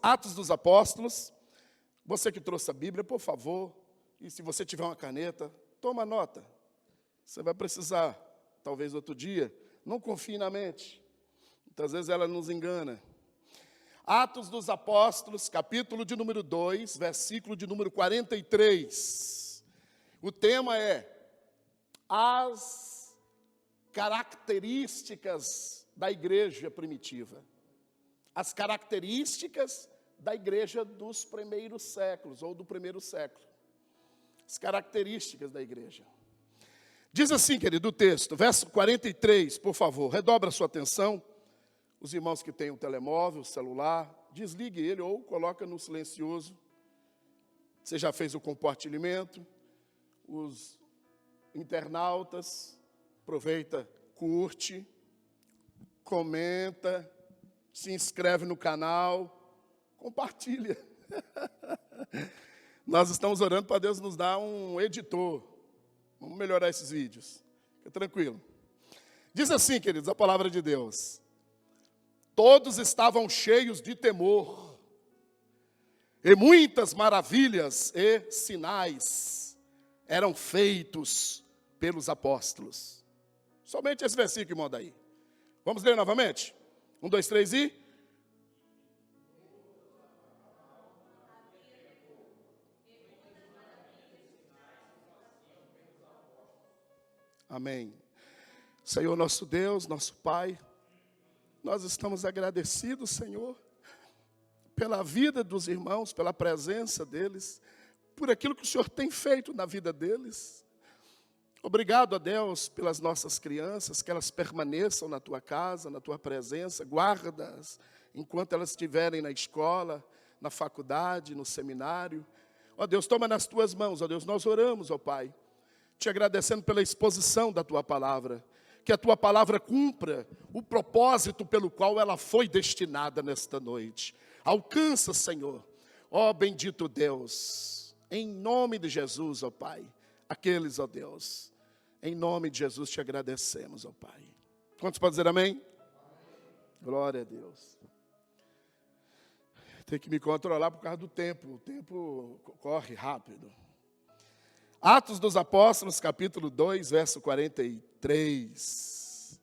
Atos dos Apóstolos. Você que trouxe a Bíblia, por favor, e se você tiver uma caneta, toma nota. Você vai precisar, talvez outro dia. Não confie na mente. Muitas vezes ela nos engana. Atos dos Apóstolos, capítulo de número 2, versículo de número 43. O tema é as características da igreja primitiva. As características da igreja dos primeiros séculos, ou do primeiro século. As características da igreja. Diz assim, querido, o texto, verso 43, por favor, redobra a sua atenção. Os irmãos que têm o telemóvel, o celular, desligue ele ou coloca no silencioso. Você já fez o compartilhamento. Os internautas, aproveita, curte, comenta, se inscreve no canal, compartilha. Nós estamos orando para Deus nos dar um editor. Vamos melhorar esses vídeos. Fica tranquilo. Diz assim, queridos, a palavra de Deus. Todos estavam cheios de temor, e muitas maravilhas e sinais eram feitos pelos apóstolos. Somente esse versículo, irmão, daí. Vamos ler novamente? 1, 2, 3 e... Amém. Senhor nosso Deus, nosso Pai, nós estamos agradecidos, Senhor, pela vida dos irmãos, pela presença deles, por aquilo que o Senhor tem feito na vida deles. Obrigado a Deus pelas nossas crianças, que elas permaneçam na Tua casa, na Tua presença, guarda-as enquanto elas estiverem na escola, na faculdade, no seminário. Ó Deus, toma nas Tuas mãos, ó Deus, nós oramos, ó Pai, te agradecendo pela exposição da Tua palavra, que a Tua palavra cumpra o propósito pelo qual ela foi destinada nesta noite. Alcança, Senhor, ó bendito Deus, em nome de Jesus, ó Pai, aqueles, ó Deus, em nome de Jesus te agradecemos, ó Pai. Quantos podem dizer amém? Glória a Deus. Tem que me controlar por causa do tempo, o tempo corre rápido. Atos dos Apóstolos, capítulo 2, verso 43.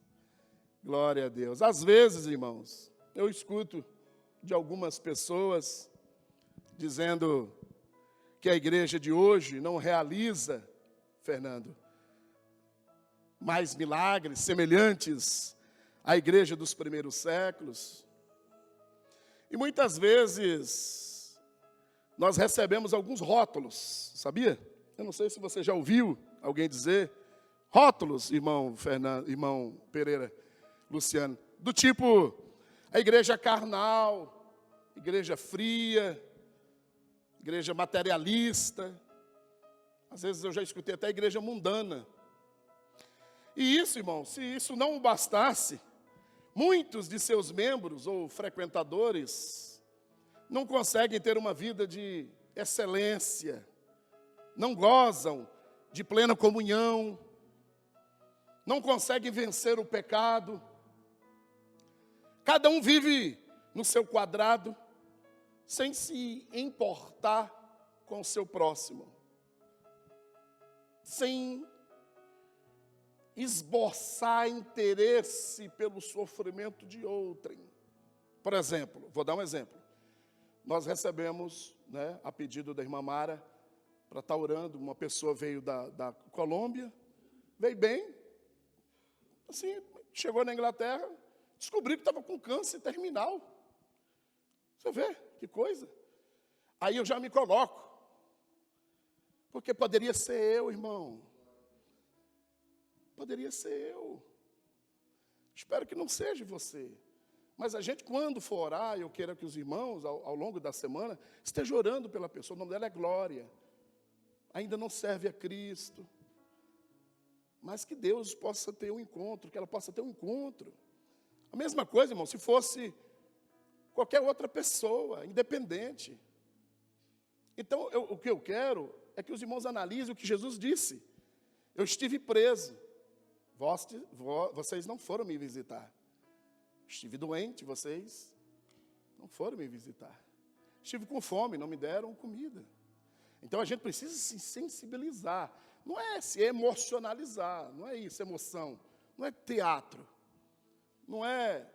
Glória a Deus. Às vezes, irmãos, eu escuto de algumas pessoas dizendo que a igreja de hoje não realiza, Fernando, mais milagres semelhantes à igreja dos primeiros séculos. E muitas vezes nós recebemos alguns rótulos, sabia? Eu não sei se você já ouviu alguém dizer, rótulos, irmão Fernando, irmão Pereira, Luciano, do tipo, a igreja carnal, igreja fria, igreja materialista. Às vezes eu já escutei até a igreja mundana. E isso, irmão, se isso não bastasse, muitos de seus membros ou frequentadores não conseguem ter uma vida de excelência, não gozam de plena comunhão, não conseguem vencer o pecado. Cada um vive no seu quadrado, sem se importar com o seu próximo, sem esboçar interesse pelo sofrimento de outrem. Por exemplo, vou dar um exemplo. Nós recebemos, a pedido da irmã Mara, para estar orando, uma pessoa veio da Colômbia, veio bem, assim, chegou na Inglaterra, descobriu que estava com câncer terminal. Você vê, que coisa. Aí eu já me coloco, porque poderia ser eu, irmão. Poderia ser eu. Espero que não seja você. Mas a gente, quando for orar, eu quero que os irmãos, ao longo da semana, estejam orando pela pessoa. O nome dela é Glória. Ainda não serve a Cristo. Mas que Deus possa ter um encontro, que ela possa ter um encontro. A mesma coisa, irmão, se fosse qualquer outra pessoa, independente. Então, o que eu quero é que os irmãos analisem o que Jesus disse. Eu estive preso. Vocês não foram me visitar. Estive doente, vocês não foram me visitar. Estive com fome, não me deram comida. Então a gente precisa se sensibilizar. Não é se emocionalizar, não é isso, emoção. Não é teatro. Não é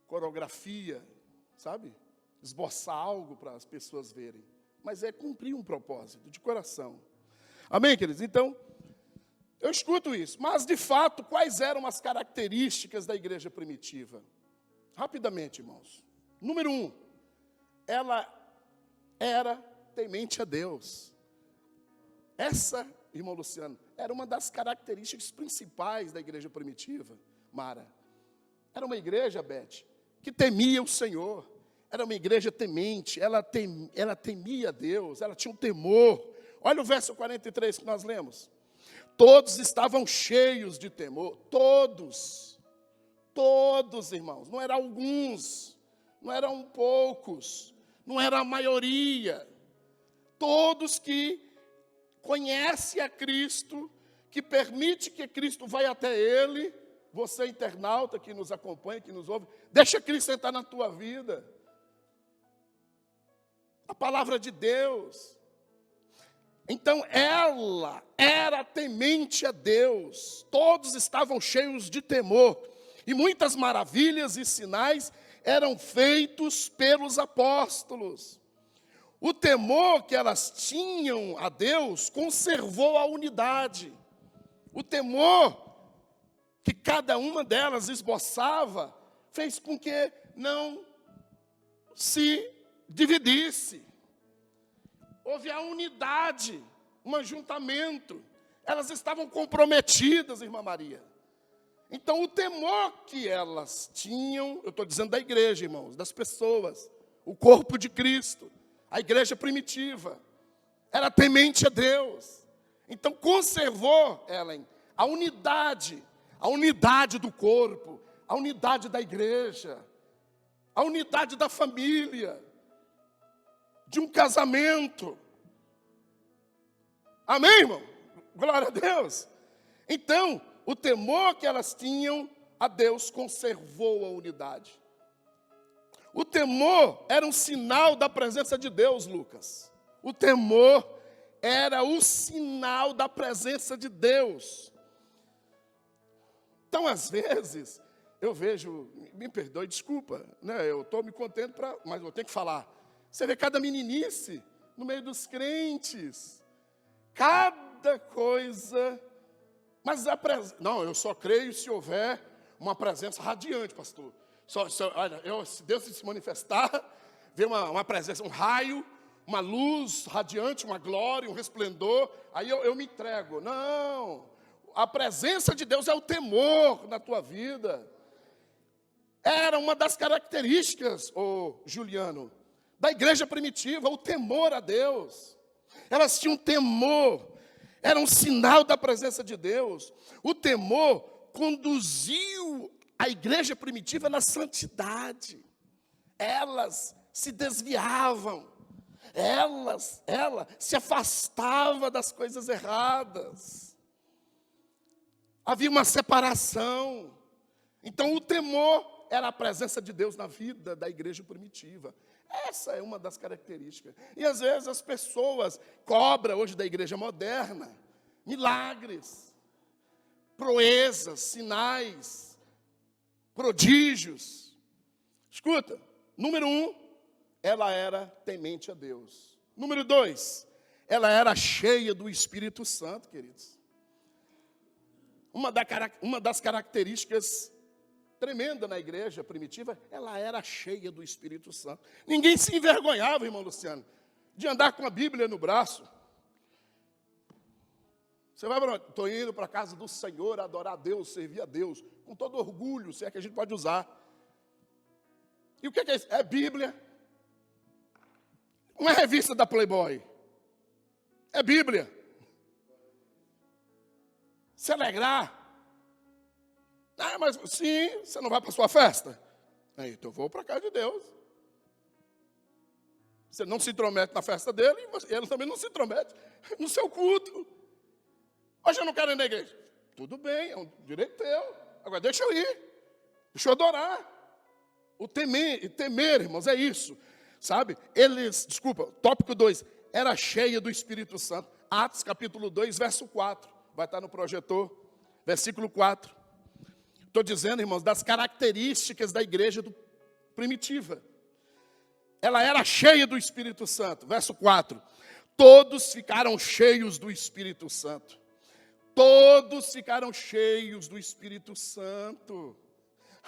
coreografia, sabe? Esboçar algo para as pessoas verem. Mas é cumprir um propósito de coração. Amém, queridos? Então, eu escuto isso. Mas, de fato, quais eram as características da igreja primitiva? Rapidamente, irmãos. Número 1, ela era temente a Deus. Essa, irmão Luciano, era uma das características principais da igreja primitiva, Mara. Era uma igreja, Beth, que temia o Senhor. Era uma igreja temente, ela temia Deus, ela tinha um temor. Olha o verso 43 que nós lemos. Todos estavam cheios de temor, todos, irmãos, não eram alguns, não eram poucos, não era a maioria. Todos que conhecem a Cristo, que permite que Cristo vá até ele, você internauta que nos acompanha, que nos ouve, deixa Cristo entrar na tua vida. A palavra de Deus. Então ela era temente a Deus, todos estavam cheios de temor, e muitas maravilhas e sinais eram feitos pelos apóstolos. O temor que elas tinham a Deus conservou a unidade. O temor que cada uma delas esboçava fez com que não se dividisse. Houve a unidade, um ajuntamento. Elas estavam comprometidas, irmã Maria. Então, o temor que elas tinham, eu estou dizendo da igreja, irmãos, das pessoas, o corpo de Cristo, a igreja primitiva, era temente a Deus. Então, conservou, Ellen, a unidade do corpo, a unidade da igreja, a unidade da família, de um casamento. Amém, irmão? Glória a Deus. Então, o temor que elas tinham a Deus conservou a unidade. O temor era um sinal da presença de Deus, Lucas. O temor era o sinal da presença de Deus. Então, às vezes, eu vejo, me perdoe, desculpa, né? Eu estou me contendo, mas eu tenho que falar. Você vê cada meninice no meio dos crentes. Cada coisa. Mas não, eu só creio se houver uma presença radiante, pastor. Olha, se Deus se manifestar, ver uma presença, um raio, uma luz radiante, uma glória, um resplendor, aí eu me entrego. Não, a presença de Deus é o temor na tua vida. Era uma das características, Juliano, da igreja primitiva, o temor a Deus. Elas tinham temor, era um sinal da presença de Deus. O temor conduziu a igreja primitiva na santidade. Elas se desviavam, ela se afastava das coisas erradas. Havia uma separação. Então o temor era a presença de Deus na vida da igreja primitiva. Essa é uma das características. E às vezes as pessoas cobram hoje da igreja moderna milagres, proezas, sinais, prodígios. Escuta, número 1, ela era temente a Deus. Número 2, ela era cheia do Espírito Santo, queridos. Uma das características tremenda na igreja primitiva, ela era cheia do Espírito Santo. Ninguém se envergonhava, irmão Luciano, de andar com a Bíblia no braço. Você vai para onde? Estou indo para a casa do Senhor, adorar a Deus, servir a Deus, com todo orgulho, se é que a gente pode usar. E o que é isso? É Bíblia. Não é revista da Playboy. É Bíblia. Se alegrar. Ah, mas sim, você não vai para a sua festa? Aí, então eu vou para a casa de Deus. Você não se intromete na festa dele, e ele também não se intromete no seu culto. Hoje eu não quero ir na igreja. Tudo bem, é um direito teu. Agora deixa eu ir, deixa eu adorar. O temer, irmãos, é isso. sabe? Tópico 2, era cheia do Espírito Santo. Atos capítulo 2, verso 4. Vai estar no projetor, versículo 4. Estou dizendo, irmãos, das características da igreja primitiva. Ela era cheia do Espírito Santo. Verso 4. Todos ficaram cheios do Espírito Santo. Todos ficaram cheios do Espírito Santo.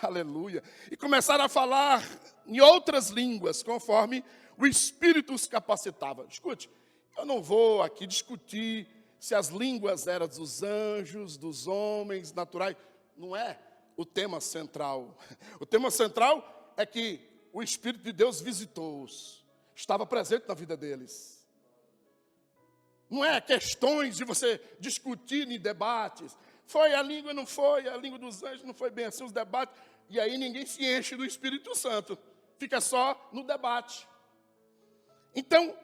Aleluia. E começaram a falar em outras línguas, conforme o Espírito os capacitava. Escute, eu não vou aqui discutir se as línguas eram dos anjos, dos homens naturais. Não é o tema central. O tema central é que o Espírito de Deus visitou-os. Estava presente na vida deles. Não é questões de você discutir em debates. Foi a língua, não foi, a língua dos anjos não foi bem assim, os debates. E aí ninguém se enche do Espírito Santo. Fica só no debate. Então,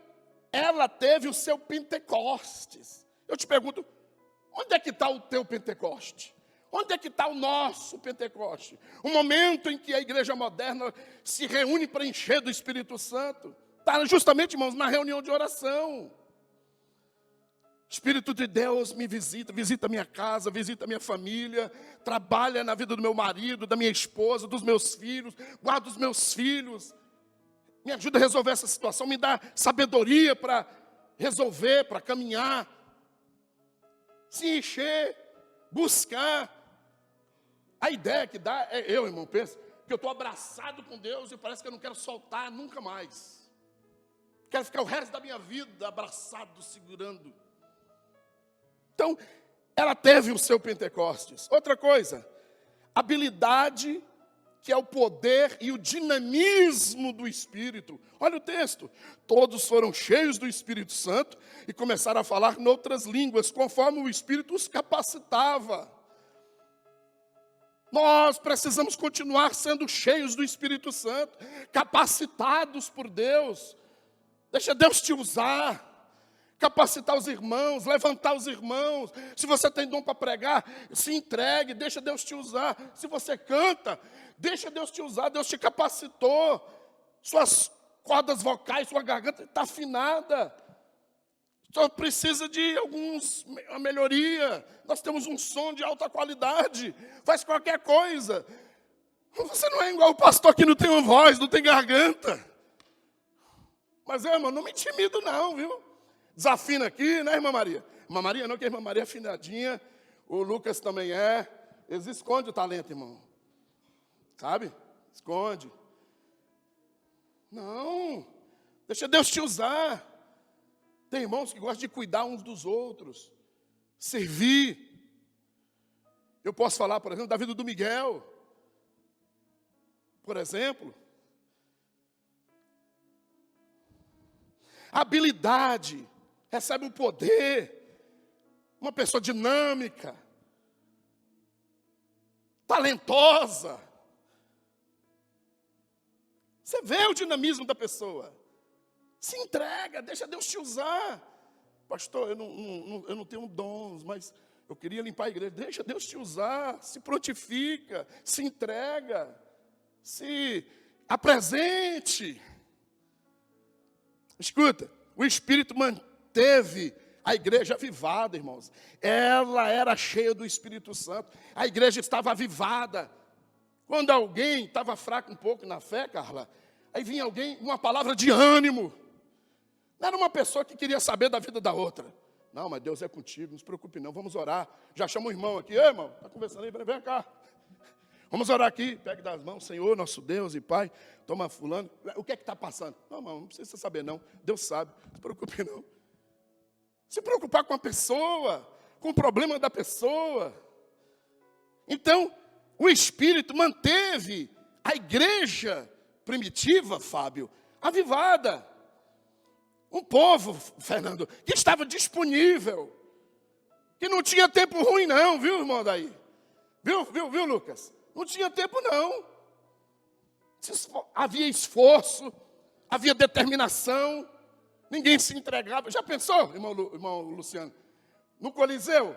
ela teve o seu Pentecostes. Eu te pergunto, onde é que está o teu Pentecoste? Onde é que está o nosso Pentecoste? O momento em que a igreja moderna se reúne para encher do Espírito Santo. Está justamente, irmãos, na reunião de oração. Espírito de Deus me visita, visita a minha casa, visita a minha família, trabalha na vida do meu marido, da minha esposa, dos meus filhos, guarda os meus filhos, me ajuda a resolver essa situação, me dá sabedoria para resolver, para caminhar, se encher, buscar. A ideia que dá é eu, irmão, penso que eu estou abraçado com Deus e parece que eu não quero soltar nunca mais. Quero ficar o resto da minha vida abraçado, segurando. Então, ela teve o seu Pentecostes. Outra coisa, habilidade, que é o poder e o dinamismo do Espírito. Olha o texto. Todos foram cheios do Espírito Santo e começaram a falar em outras línguas, conforme o Espírito os capacitava. Nós precisamos continuar sendo cheios do Espírito Santo, capacitados por Deus. Deixa Deus te usar. Capacitar os irmãos, levantar os irmãos. Se você tem dom para pregar, se entregue, deixa Deus te usar. Se você canta, deixa Deus te usar. Deus te capacitou. Suas cordas vocais, sua garganta está afinada. Só precisa de uma melhoria. Nós temos um som de alta qualidade. Faz qualquer coisa. Você não é igual o pastor que não tem uma voz, não tem garganta. Mas, irmão, não me intimido não, viu? Desafina aqui, né, irmã Maria? Irmã Maria não, que a irmã Maria é afinadinha. O Lucas também é. Eles escondem o talento, irmão. Sabe? Esconde. Não. Deixa Deus te usar. Tem irmãos que gostam de cuidar uns dos outros. Servir. Eu posso falar, por exemplo, da vida do Miguel. Por exemplo. Habilidade. Recebe o poder, uma pessoa dinâmica, talentosa. Você vê o dinamismo da pessoa. Se entrega, deixa Deus te usar. Pastor, eu não tenho dons, mas eu queria limpar a igreja. Deixa Deus te usar, se prontifica, se entrega, se apresente. Escuta, o Espírito teve a igreja avivada, irmãos. Ela era cheia do Espírito Santo. A igreja estava avivada. Quando alguém estava fraco um pouco na fé, Carla, aí vinha alguém, uma palavra de ânimo. Não era uma pessoa que queria saber da vida da outra. Não, mas Deus é contigo, não se preocupe não, vamos orar. Já chama o irmão aqui. Ei, irmão, está conversando aí? Vem cá. Vamos orar aqui. Pegue das mãos, Senhor, nosso Deus e Pai. Toma fulano. O que é que está passando? Não, irmão, não precisa saber não. Deus sabe, não se preocupe não. Se preocupar com a pessoa, com o problema da pessoa. Então, o Espírito manteve a igreja primitiva, Fábio, avivada. Um povo, Fernando, que estava disponível, que não tinha tempo ruim não, viu, irmão daí? Viu, Lucas? Não tinha tempo não. Havia esforço, havia determinação. Ninguém se entregava. Já pensou, irmão Luciano? No Coliseu?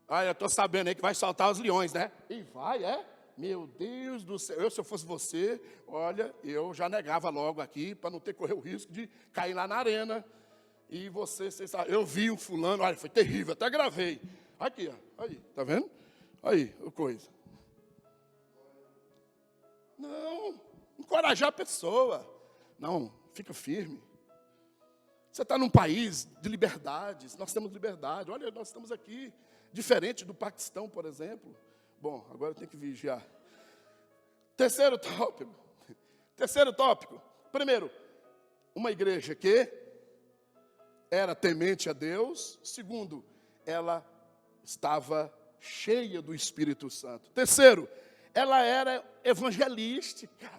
Ah, eu estou sabendo aí que vai soltar os leões, né? E vai, é? Meu Deus do céu, se eu fosse você, olha, eu já negava logo aqui, para não ter correr o risco de cair lá na arena. E você sabe, eu vi um fulano, olha, foi terrível, até gravei. Aqui, ó, aí, tá vendo? Aí, a coisa. Não, encorajar a pessoa. Não, fica firme. Você está num país de liberdades, nós temos liberdade. Olha, nós estamos aqui, diferente do Paquistão, por exemplo. Bom, agora eu tenho que vigiar. Terceiro tópico. Primeiro, uma igreja que era temente a Deus. Segundo, ela estava cheia do Espírito Santo. Terceiro, ela era evangelística.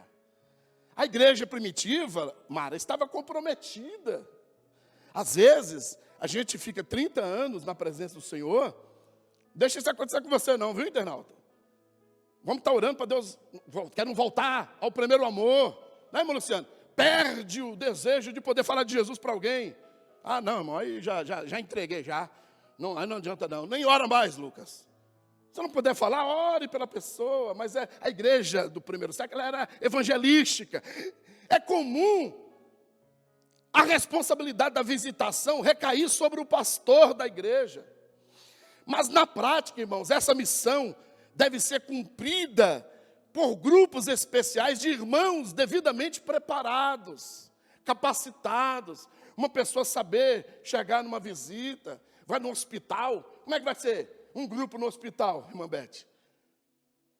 A igreja primitiva, Mara, estava comprometida. Às vezes, a gente fica 30 anos na presença do Senhor. Deixa isso acontecer com você não, viu, internauta? Vamos estar orando para Deus, querem voltar ao primeiro amor. Não é, irmão Luciano? Perde o desejo de poder falar de Jesus para alguém. Ah, não, irmão, aí já entreguei, já. Não, aí não adianta não. Nem ora mais, Lucas. Se não puder falar, ore pela pessoa. Mas a igreja do primeiro século era evangelística. É comum a responsabilidade da visitação recair sobre o pastor da igreja. Mas na prática, irmãos, essa missão deve ser cumprida por grupos especiais de irmãos devidamente preparados, capacitados. Uma pessoa saber chegar numa visita, vai no hospital. Como é que vai ser um grupo no hospital, irmã Beth?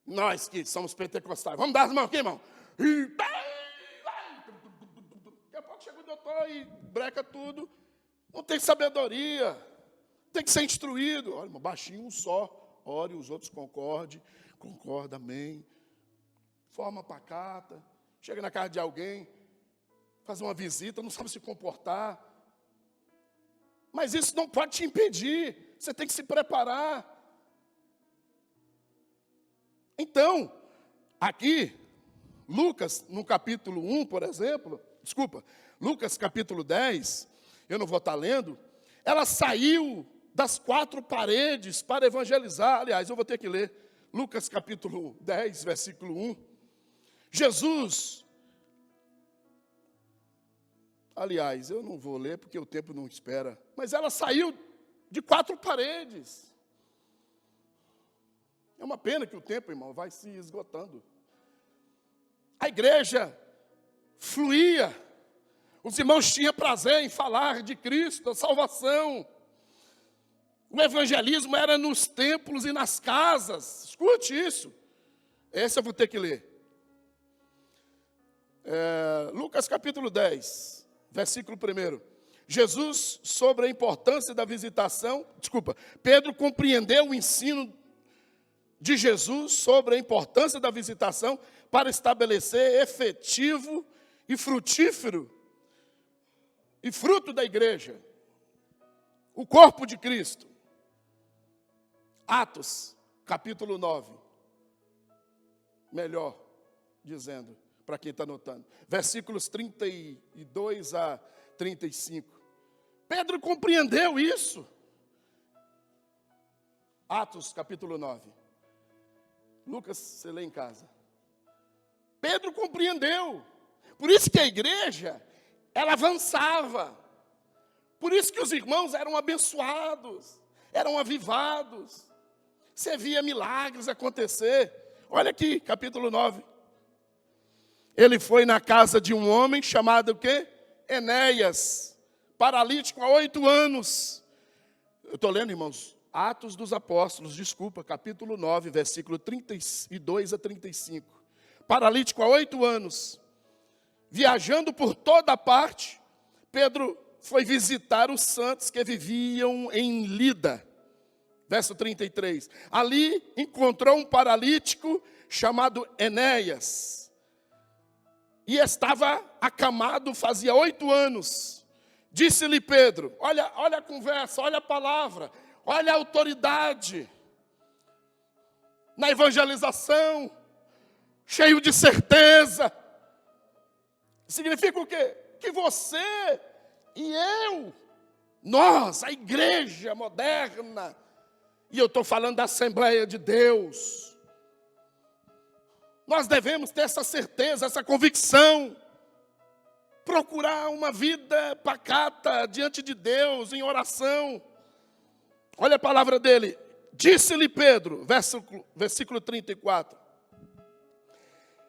Nós que somos pentecostais. Vamos dar as mãos aqui, irmão. Daqui a pouco chega o doutor e breca tudo. Não tem sabedoria. Tem que ser instruído. Olha, irmão, baixinho, um só. Ore, os outros concordem. Concorda, amém. Forma pacata. Chega na casa de alguém, faz uma visita, não sabe se comportar. Mas isso não pode te impedir. Você tem que se preparar. Então, aqui, Lucas, no capítulo 1, por exemplo, Lucas capítulo 10, eu não vou estar lendo, ela saiu das 4 paredes para evangelizar. Aliás, eu vou ter que ler Lucas capítulo 10, versículo 1. Jesus, aliás, eu não vou ler porque o tempo não espera, mas ela saiu de 4 paredes. É uma pena que o tempo, irmão, vai se esgotando. A igreja fluía. Os irmãos tinham prazer em falar de Cristo, da salvação. O evangelismo era nos templos e nas casas. Escute isso. Esse eu vou ter que ler. Lucas capítulo 10, versículo 1. Jesus, sobre a importância da visitação, Pedro compreendeu o ensino de Jesus sobre a importância da visitação para estabelecer efetivo e frutífero e fruto da igreja, o corpo de Cristo. Atos, capítulo 9. Melhor dizendo, para quem está anotando, versículos 32 a 35. Pedro compreendeu isso. Atos, capítulo 9. Lucas, você lê em casa. Pedro compreendeu. Por isso que a igreja, ela avançava. Por isso que os irmãos eram abençoados, eram avivados. Você via milagres acontecer. Olha aqui, capítulo 9. Ele foi na casa de um homem chamado o quê? Enéas, paralítico há 8 anos. Eu estou lendo, irmãos, Atos dos Apóstolos, capítulo 9, versículo 32 a 35. Paralítico há 8 anos. Viajando por toda parte, Pedro foi visitar os santos que viviam em Lida. Verso 33. Ali encontrou um paralítico chamado Enéas. E estava acamado fazia 8 anos. Disse-lhe Pedro, olha a conversa, olha a palavra, olha a autoridade. Na evangelização, cheio de certeza. Significa o quê? Que você e eu, nós, a igreja moderna, e eu estou falando da Assembleia de Deus, Nós devemos ter essa certeza, essa convicção. Procurar uma vida pacata diante de Deus, em oração. Olha a palavra dele. Disse-lhe Pedro, versículo 34.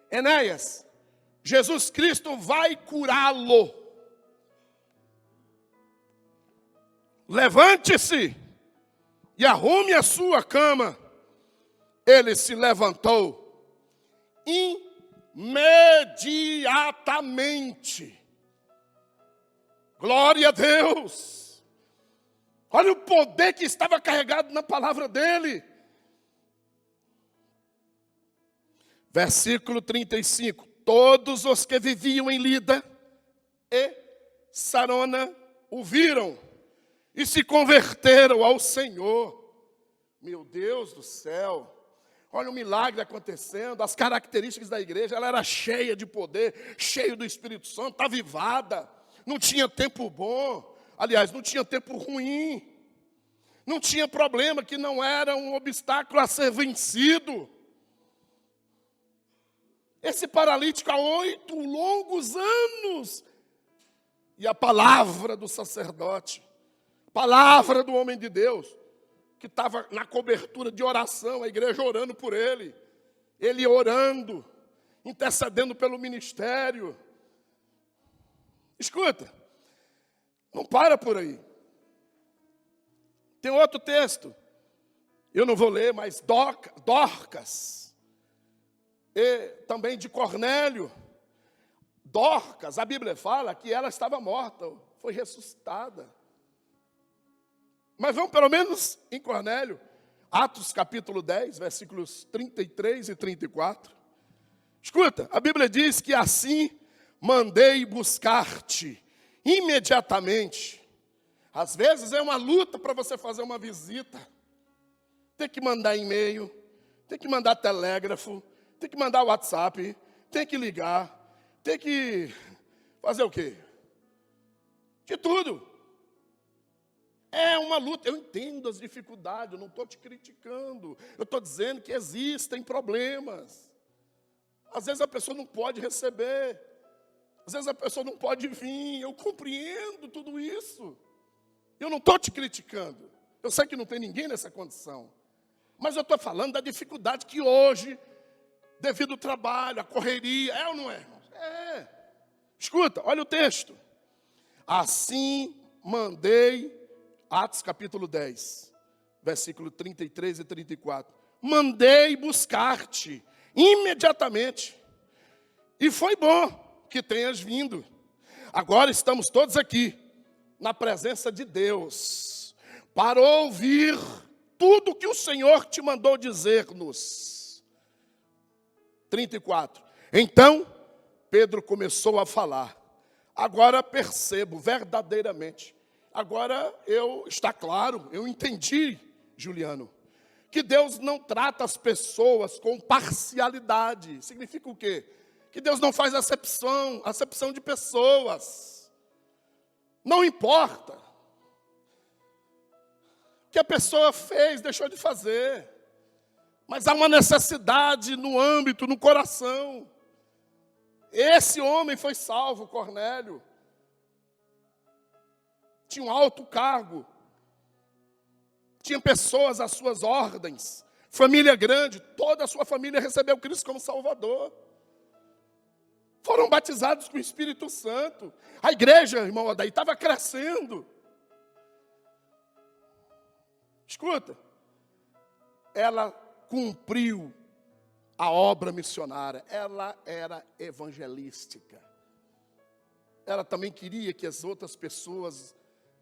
Enéas, Jesus Cristo vai curá-lo. Levante-se e arrume a sua cama. Ele se levantou imediatamente. Glória a Deus. Olha o poder que estava carregado na palavra dele. Versículo 35. Todos os que viviam em Lida e Sarona o viram e se converteram ao Senhor. Meu Deus do céu. Olha o milagre acontecendo, as características da igreja, ela era cheia de poder, cheia do Espírito Santo, avivada, não tinha tempo bom, aliás, não tinha tempo ruim, não tinha problema que não era um obstáculo a ser vencido. Esse paralítico há 8 longos anos, e a palavra do sacerdote, palavra do homem de Deus, que estava na cobertura de oração, a igreja orando por ele orando, intercedendo pelo ministério. Escuta, não para por aí. Tem outro texto, eu não vou ler, mas Dorcas, e também de Cornélio. Dorcas, a Bíblia fala que ela estava morta, foi ressuscitada. Mas vamos pelo menos em Cornélio, Atos capítulo 10, versículos 33 e 34. Escuta, a Bíblia diz que assim mandei buscar-te imediatamente. Às vezes é uma luta para você fazer uma visita. Tem que mandar e-mail, tem que mandar telégrafo, tem que mandar WhatsApp, tem que ligar, tem que fazer o quê? De tudo. É uma luta, eu entendo as dificuldades, eu não estou te criticando, eu estou dizendo que existem problemas. Às vezes a pessoa não pode receber, às vezes a pessoa não pode vir, eu compreendo tudo isso. Eu não estou te criticando, eu sei que não tem ninguém nessa condição, mas eu estou falando da dificuldade que hoje, devido ao trabalho, à correria, é ou não é, irmãos? É. Escuta, olha o texto. Assim mandei, Atos capítulo 10, versículo 33 e 34. Mandei buscar-te imediatamente. E foi bom que tenhas vindo. Agora estamos todos aqui, na presença de Deus, para ouvir tudo que o Senhor te mandou dizer-nos. 34. Então, Pedro começou a falar. Agora percebo verdadeiramente. Agora está claro, eu entendi, Juliano, que Deus não trata as pessoas com parcialidade. Significa o quê? Que Deus não faz acepção de pessoas. Não importa o que a pessoa fez, deixou de fazer. Mas há uma necessidade no âmbito, no coração. Esse homem foi salvo, Cornélio. Tinha um alto cargo, tinha pessoas às suas ordens, família grande, toda a sua família recebeu Cristo como Salvador. Foram batizados com o Espírito Santo. A igreja, irmão Odaí, estava crescendo. Escuta, ela cumpriu a obra missionária, ela era evangelística. Ela também queria que as outras pessoas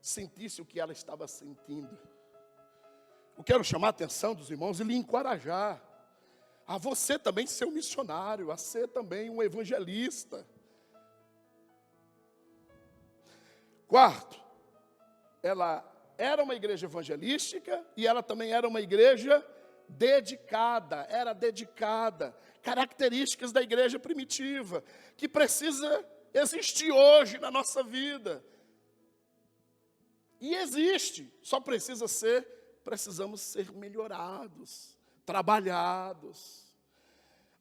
sentisse o que ela estava sentindo. Eu quero chamar a atenção dos irmãos e lhe encorajar a você também ser um missionário, a ser também um evangelista. Quarto, ela era uma igreja evangelística e ela também era uma igreja dedicada, características da igreja primitiva, que precisa existir hoje na nossa vida. E existe, só precisamos ser melhorados, trabalhados.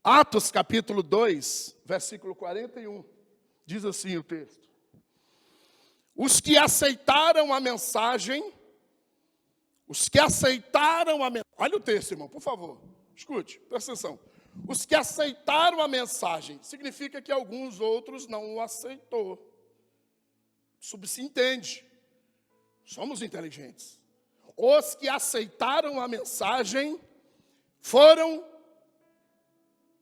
Atos capítulo 2, versículo 41, diz assim o texto. Os que aceitaram a mensagem, olha o texto, irmão, por favor, escute, presta atenção. Os que aceitaram a mensagem, significa que alguns outros não o aceitou. Subsentende, somos inteligentes. Os que aceitaram a mensagem foram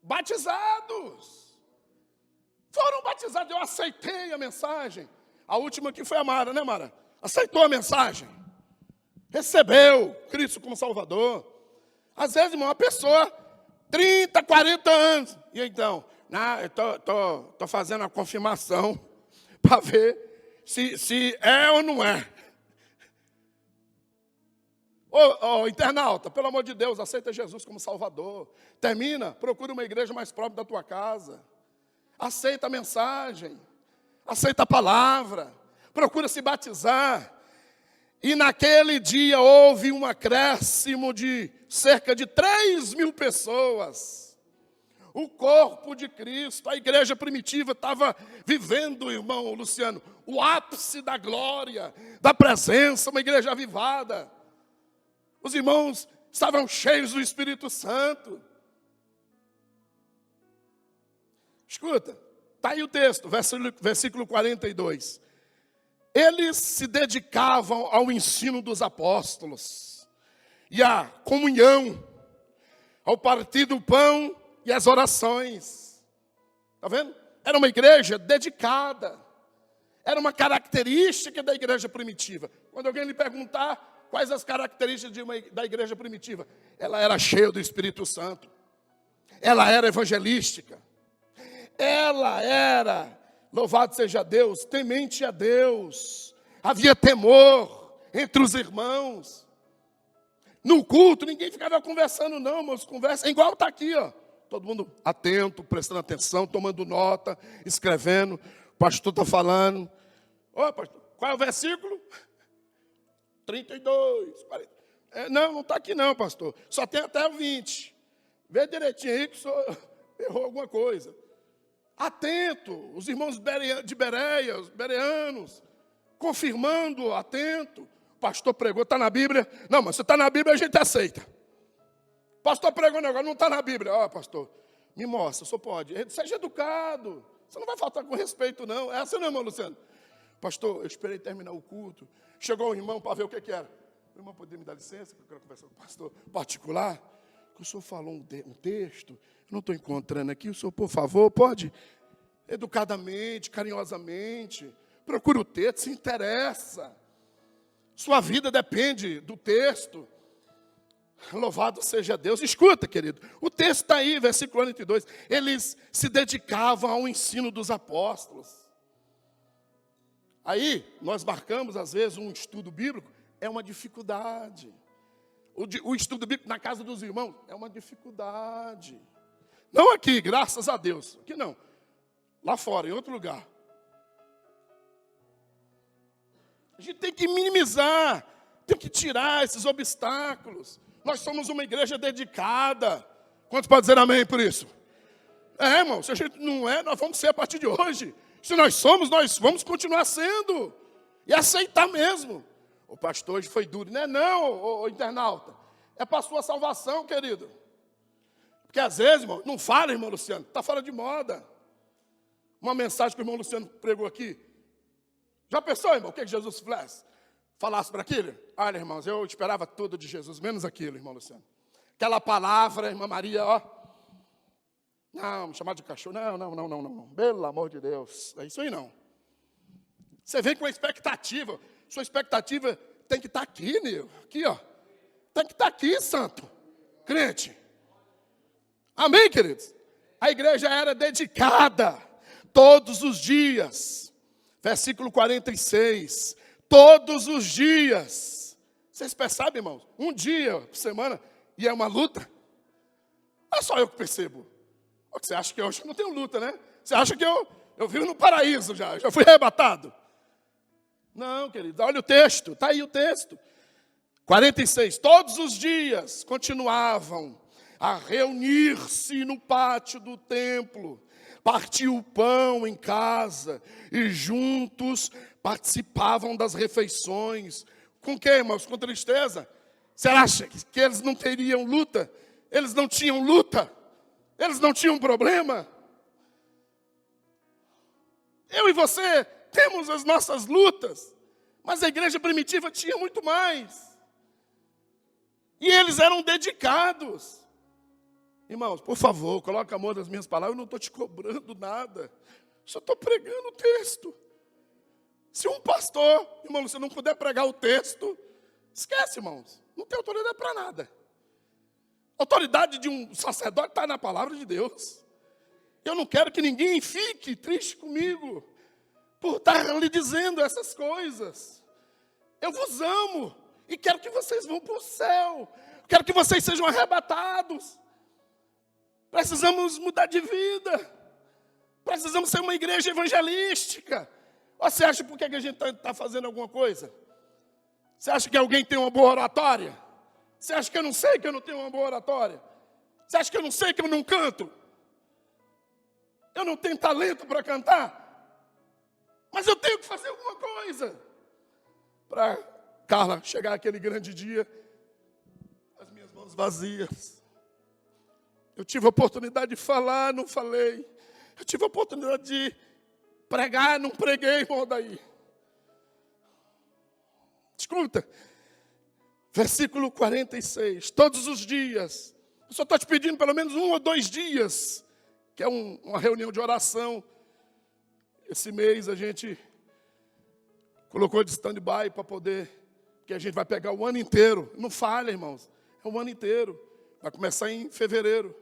batizados. Eu aceitei a mensagem. A última aqui foi a Mara, né, Mara? Aceitou a mensagem. Recebeu Cristo como Salvador. Às vezes, irmão, uma pessoa, 30, 40 anos. E então, eu tô fazendo a confirmação para ver se é ou não é. Ô, internauta, pelo amor de Deus, aceita Jesus como Salvador. Termina, procura uma igreja mais próxima da tua casa. Aceita a mensagem. Aceita a palavra. Procura se batizar. E naquele dia houve um acréscimo de cerca de 3.000 pessoas. O corpo de Cristo, a igreja primitiva estava vivendo, irmão Luciano, o ápice da glória, da presença, uma igreja avivada. Os irmãos estavam cheios do Espírito Santo. Escuta, está aí o texto, versículo 42. Eles se dedicavam ao ensino dos apóstolos e à comunhão, ao partir do pão e às orações. Está vendo? Era uma igreja dedicada. Era uma característica da igreja primitiva. Quando alguém lhe perguntar quais as características da igreja primitiva, ela era cheia do Espírito Santo. Ela era evangelística. Ela era, louvado seja Deus, temente a Deus. Havia temor entre os irmãos. No culto, ninguém ficava conversando não, mas conversa é igual está aqui, ó. Todo mundo atento, prestando atenção, tomando nota, escrevendo. O pastor está falando. Ô, pastor, qual é o versículo? 32, 40. Não está aqui não, pastor. Só tem até o 20. Vê direitinho aí que o senhor errou alguma coisa. Atento, os irmãos de Bereia, os bereanos, confirmando, atento. O pastor pregou, está na Bíblia. Não, mas se está na Bíblia, a gente aceita. O pastor pregou negócio, não está na Bíblia. Ó, pastor, me mostra, o senhor pode. Seja educado. Você não vai faltar com respeito, não. É assim não, irmão Luciano? Pastor, eu esperei terminar o culto. Chegou o irmão para ver o que era. O irmão, poderia me dar licença, que eu quero conversar com o pastor particular? Que o senhor falou um texto, eu não estou encontrando aqui. O senhor, por favor, pode, educadamente, carinhosamente, procura o texto, se interessa. Sua vida depende do texto. Louvado seja Deus. Escuta, querido, o texto está aí, versículo 42. Eles se dedicavam ao ensino dos apóstolos. Aí, nós marcamos, às vezes, um estudo bíblico, é uma dificuldade. O estudo bíblico na casa dos irmãos é uma dificuldade. Não aqui, graças a Deus. Aqui não. Lá fora, em outro lugar. A gente tem que minimizar, tem que tirar esses obstáculos. Nós somos uma igreja dedicada. Quantos podem dizer amém por isso? Irmão, se a gente não é, nós vamos ser a partir de hoje. Se nós somos, nós vamos continuar sendo. E aceitar mesmo. O pastor hoje foi duro. Não é não, ô internauta. É para a sua salvação, querido. Porque às vezes, irmão, não fala, irmão Luciano. Está fora de moda. Uma mensagem que o irmão Luciano pregou aqui. Já pensou, irmão, o que Jesus falasse para aquilo? Olha, irmãos, eu esperava tudo de Jesus, menos aquilo, irmão Luciano. Aquela palavra, irmã Maria, ó. Não, me chamar de cachorro. Não. Pelo amor de Deus. É isso aí não. Você vem com uma expectativa. Sua expectativa tem que estar aqui, Nil. Aqui, ó. Tem que estar aqui, santo. Crente. Amém, queridos? A igreja era dedicada todos os dias. Versículo 46. Todos os dias. Vocês percebem, irmãos? Um dia por semana e é uma luta. Não é só eu que percebo. Você acha que hoje não tenho luta, né? Você acha que eu vivo no paraíso já fui arrebatado? Não, querido, olha o texto, está aí o texto. 46, todos os dias continuavam a reunir-se no pátio do templo, partir o pão em casa e juntos participavam das refeições. Com quem, irmãos? Com tristeza? Você acha que eles não teriam luta? Eles não tinham luta? Eles não tinham problema? Eu e você temos as nossas lutas, mas a igreja primitiva tinha muito mais. E eles eram dedicados. Irmãos, por favor, coloca a mão nas minhas palavras, eu não estou te cobrando nada. Só estou pregando o texto. Se um pastor, irmão, se não puder pregar o texto, esquece, irmãos. Não tem autoridade para nada. A autoridade de um sacerdote está na palavra de Deus. Eu não quero que ninguém fique triste comigo por estar lhe dizendo essas coisas. Eu vos amo e quero que vocês vão para o céu. Quero que vocês sejam arrebatados. Precisamos mudar de vida. Precisamos ser uma igreja evangelística. Ou você acha por que a gente está fazendo alguma coisa? Você acha que alguém tem uma boa oratória? Você acha que eu não sei que eu não tenho uma boa oratória? Você acha que eu não sei que eu não canto? Eu não tenho talento para cantar? Mas eu tenho que fazer alguma coisa para Carla chegar aquele grande dia, as minhas mãos vazias. Eu tive a oportunidade de falar, não falei. Eu tive a oportunidade de pregar, não preguei, irmão daí. Escuta, versículo 46, todos os dias, eu só estou te pedindo pelo menos 1 ou 2 dias, que é uma reunião de oração. Esse mês a gente colocou de stand-by para poder, que a gente vai pegar o ano inteiro. Não falha, irmãos, é o ano inteiro. Vai começar em fevereiro.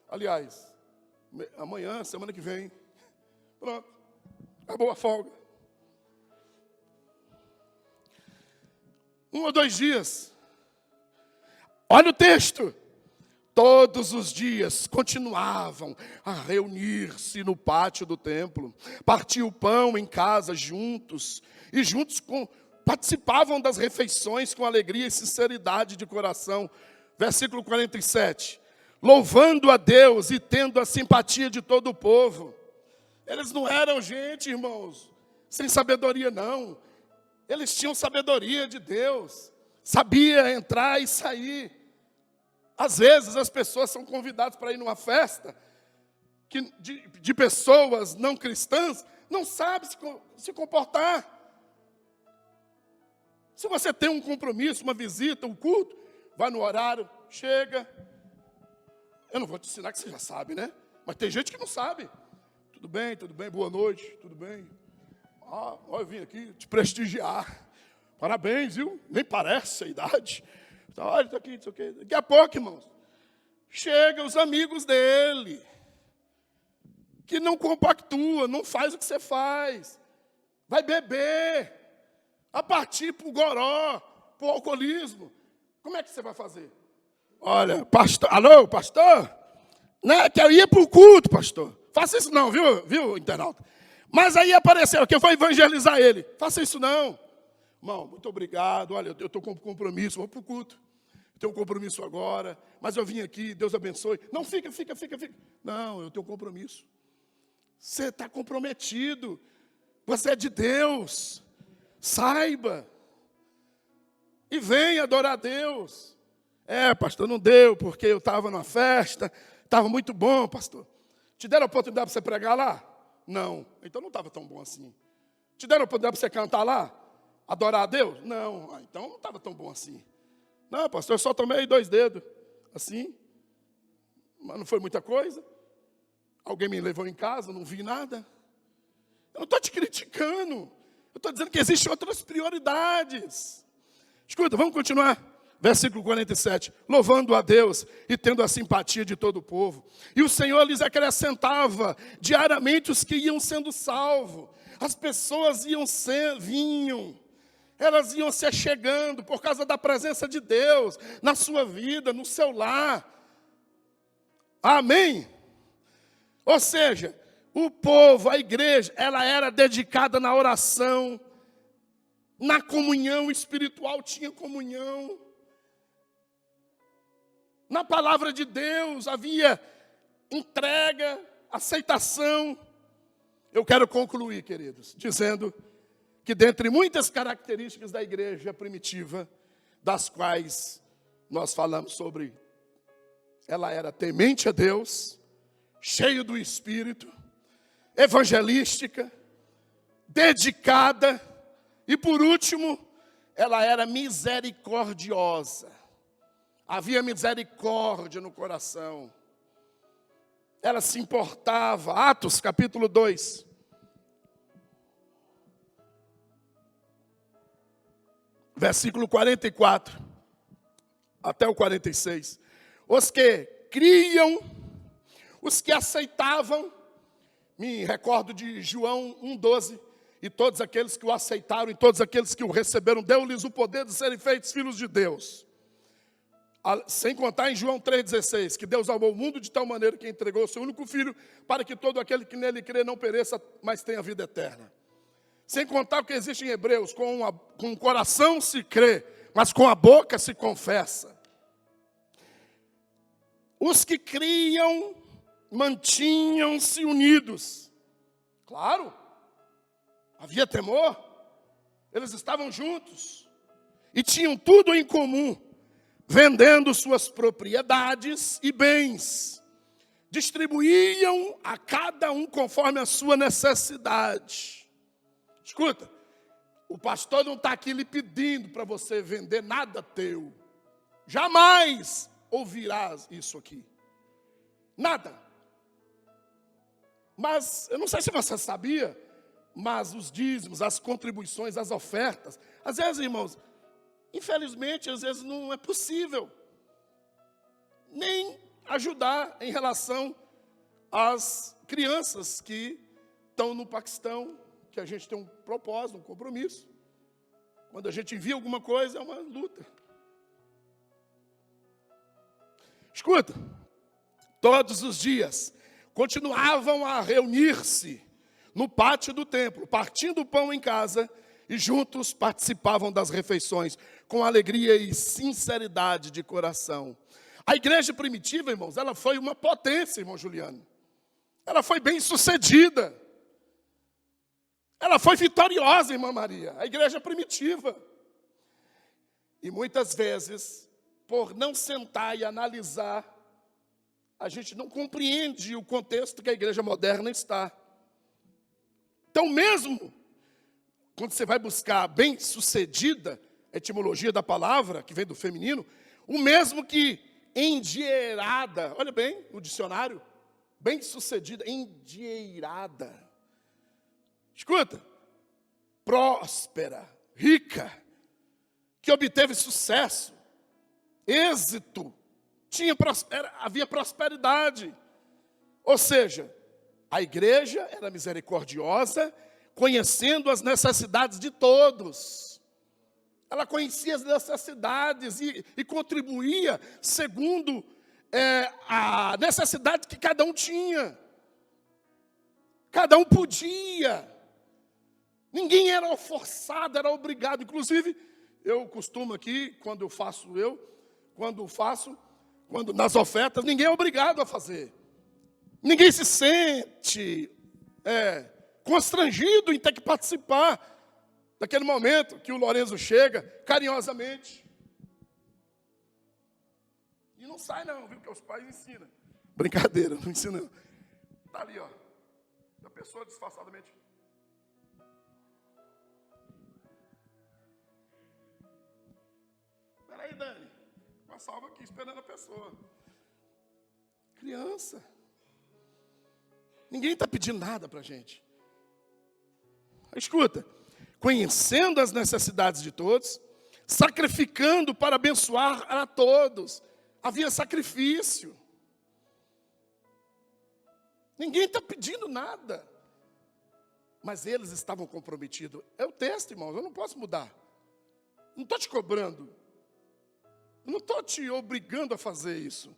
Aliás, amanhã, semana que vem. Pronto, acabou a folga. 1 ou 2 dias. Olha o texto. Todos os dias continuavam a reunir-se no pátio do templo, partiam o pão em casa juntos, e juntos participavam das refeições com alegria e sinceridade de coração. Versículo 47. Louvando a Deus e tendo a simpatia de todo o povo. Eles não eram gente, irmãos, sem sabedoria não. Eles tinham sabedoria de Deus, sabia entrar e sair. Às vezes as pessoas são convidadas para ir numa festa de pessoas não cristãs, não sabem se comportar. Se você tem um compromisso, uma visita, um culto, vai no horário, chega. Eu não vou te ensinar que você já sabe, né? Mas tem gente que não sabe. Tudo bem, boa noite, tudo bem. Eu vim aqui te prestigiar. Parabéns, viu? Nem parece a idade. Olha, está aqui, isso aqui. Daqui a pouco, irmãos, chegam os amigos dele, que não compactua, não faz o que você faz. Vai beber, a partir para o goró, para o alcoolismo. Como é que você vai fazer? Olha, pastor, alô, pastor? Né, que eu ia para o culto, pastor. Faça isso não, viu, internauta? Mas aí apareceu, que eu vou evangelizar ele. Faça isso não. Irmão, muito obrigado. Olha, eu estou com compromisso, vou para o culto. Tenho um compromisso agora, mas eu vim aqui, Deus abençoe. Não, fica. Não, eu tenho um compromisso. Você está comprometido. Você é de Deus. Saiba. E venha adorar a Deus. Pastor, não deu, porque eu estava numa festa. Estava muito bom, pastor. Te deram a oportunidade para você pregar lá? Não. Então não estava tão bom assim. Te deram a oportunidade para você cantar lá? Adorar a Deus? Não. Então não estava tão bom assim. Não, pastor, eu só tomei 2 dedos, assim, mas não foi muita coisa. Alguém me levou em casa, não vi nada. Eu não estou te criticando, eu estou dizendo que existem outras prioridades. Escuta, vamos continuar. Versículo 47, louvando a Deus e tendo a simpatia de todo o povo. E o Senhor lhes acrescentava diariamente os que iam sendo salvos. As pessoas vinham. Elas iam se achegando por causa da presença de Deus na sua vida, no seu lar. Amém? Ou seja, o povo, a igreja, ela era dedicada na oração, na comunhão espiritual, tinha comunhão. Na palavra de Deus havia entrega, aceitação. Eu quero concluir, queridos, dizendo que dentre muitas características da igreja primitiva, das quais nós falamos sobre, ela era temente a Deus, cheio do Espírito, evangelística, dedicada e, por último, ela era misericordiosa. Havia misericórdia no coração. Ela se importava. Atos, capítulo 2. Versículo 44 até o 46. Os que criam, os que aceitavam, me recordo de João 1,12, e todos aqueles que o aceitaram, e todos aqueles que o receberam, deu-lhes o poder de serem feitos filhos de Deus. Sem contar em João 3,16, que Deus amou o mundo de tal maneira que entregou o seu único filho, para que todo aquele que nele crê não pereça, mas tenha vida eterna. Sem contar o que existe em Hebreus, com o coração se crê, mas com a boca se confessa. Os que criam, mantinham-se unidos. Claro, havia temor, eles estavam juntos, e tinham tudo em comum, vendendo suas propriedades e bens, distribuíam a cada um conforme a sua necessidade. Escuta, o pastor não está aqui lhe pedindo para você vender nada teu. Jamais ouvirás isso aqui. Nada. Mas, eu não sei se você sabia, mas os dízimos, as contribuições, as ofertas, às vezes, irmãos, infelizmente, às vezes não é possível nem ajudar em relação às crianças que estão no Paquistão, que a gente tem um propósito, um compromisso. Quando a gente envia alguma coisa, é uma luta. Escuta, todos os dias continuavam a reunir-se no pátio do templo, partindo o pão em casa, e juntos participavam das refeições, com alegria e sinceridade de coração. A igreja primitiva, irmãos, ela foi uma potência, irmão Juliano. Ela foi bem sucedida. Ela foi vitoriosa, irmã Maria, a igreja primitiva. E muitas vezes, por não sentar e analisar, a gente não compreende o contexto que a igreja moderna está. Então mesmo, quando você vai buscar bem-sucedida, a etimologia da palavra, que vem do feminino, o mesmo que endinheirada, olha bem no dicionário, bem-sucedida, endinheirada. Escuta, próspera, rica, que obteve sucesso, êxito, havia prosperidade. Ou seja, a igreja era misericordiosa, conhecendo as necessidades de todos. Ela conhecia as necessidades e contribuía segundo a necessidade que cada um tinha. Cada um podia. Ninguém era forçado, era obrigado. Inclusive, eu costumo aqui, quando nas ofertas, ninguém é obrigado a fazer. Ninguém se sente constrangido em ter que participar daquele momento que o Lorenzo chega, carinhosamente. E não sai não, viu, porque os pais ensinam. Brincadeira, não ensinam não. Está ali, ó. A pessoa disfarçadamente. Peraí, Dani. Uma salva aqui esperando a pessoa. Criança. Ninguém está pedindo nada para a gente. Escuta. Conhecendo as necessidades de todos, sacrificando para abençoar a todos. Havia sacrifício. Ninguém está pedindo nada. Mas eles estavam comprometidos. É o texto, irmãos, eu não posso mudar. Não estou te cobrando. Eu não estou te obrigando a fazer isso.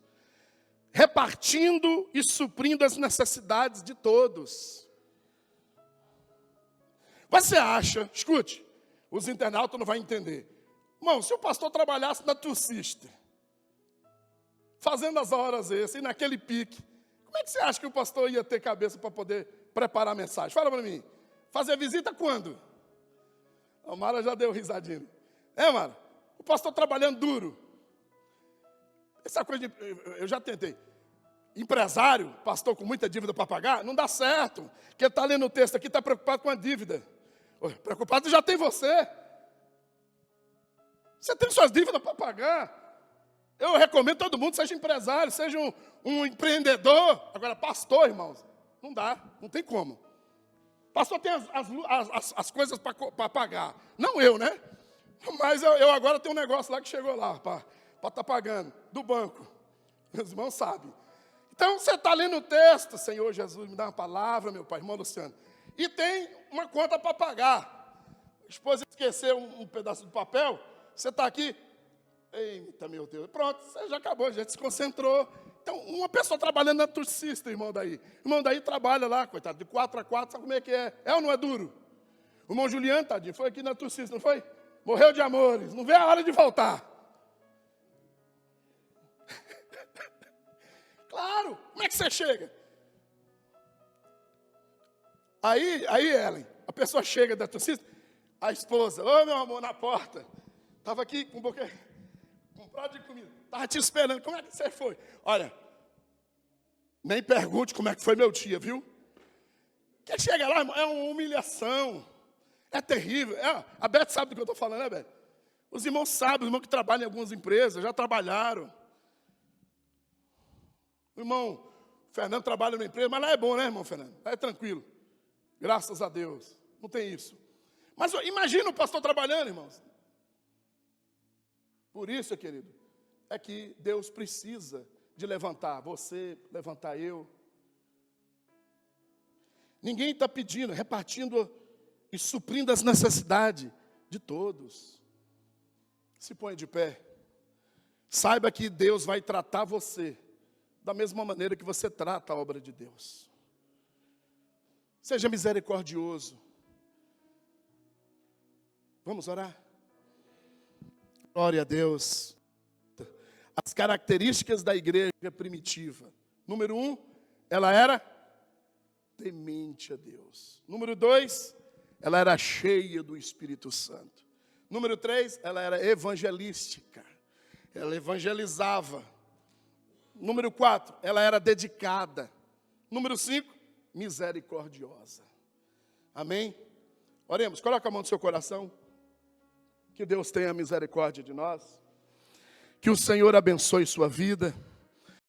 Repartindo e suprindo as necessidades de todos. Você acha, escute, os internautas não vão entender. Irmão, se o pastor trabalhasse na Tursista, fazendo as horas extras, e naquele pique. Como é que você acha que o pastor ia ter cabeça para poder preparar a mensagem? Fala para mim. Fazer visita quando? A Mara já deu risadinha. Mara? O pastor trabalhando duro. Essa coisa eu já tentei. Empresário, pastor com muita dívida para pagar, não dá certo. Quem está lendo o texto aqui está preocupado com a dívida. Preocupado já tem você. Você tem suas dívidas para pagar. Eu recomendo todo mundo, seja empresário, seja um empreendedor. Agora, pastor, irmãos, não dá, não tem como. Pastor tem as coisas para pagar. Não eu, né? Mas eu agora tenho um negócio lá que chegou lá, para estar pagando, do banco. Meus irmãos sabem. Então, você está lendo o texto, Senhor Jesus, me dá uma palavra, meu pai, irmão Luciano. E tem uma conta para pagar. A esposa esqueceu um pedaço de papel, você está aqui. Eita, meu Deus. Pronto, você já acabou, já se concentrou. Então, uma pessoa trabalhando na Tursista, irmão daí. Irmão daí trabalha lá, coitado, de 4 a 4, sabe como é que é? É ou não é duro? O irmão Juliano, tadinho, foi aqui na Tursista, não foi? Morreu de amores, não vê a hora de voltar. Claro, como é que você chega? Aí, Ellen, a pessoa chega da Tursista, a esposa, ô meu amor, na porta, estava aqui com um buquê, com um prato de comida, estava te esperando, como é que você foi? Olha, nem pergunte como é que foi meu dia, viu? Que chega lá, irmão, é uma humilhação, é terrível. A Beth sabe do que eu estou falando, né, Beth? Os irmãos sabem, os irmãos que trabalham em algumas empresas, já trabalharam. O irmão Fernando trabalha numa empresa, mas lá é bom, né, irmão Fernando? Lá é tranquilo. Graças a Deus. Não tem isso. Mas imagina o pastor trabalhando, irmãos. Por isso, querido, é que Deus precisa de levantar você, levantar eu. Ninguém está pedindo, repartindo e suprindo as necessidades de todos. Se põe de pé. Saiba que Deus vai tratar você da mesma maneira que você trata a obra de Deus. Seja misericordioso. Vamos orar? Glória a Deus. As características da igreja primitiva. Número 1, ela era temente a Deus. Número 2, ela era cheia do Espírito Santo. Número 3, ela era evangelística. Ela evangelizava. Número 4, ela era dedicada. Número 5, misericordiosa. Amém? Oremos, coloca a mão no seu coração. Que Deus tenha misericórdia de nós. Que o Senhor abençoe sua vida.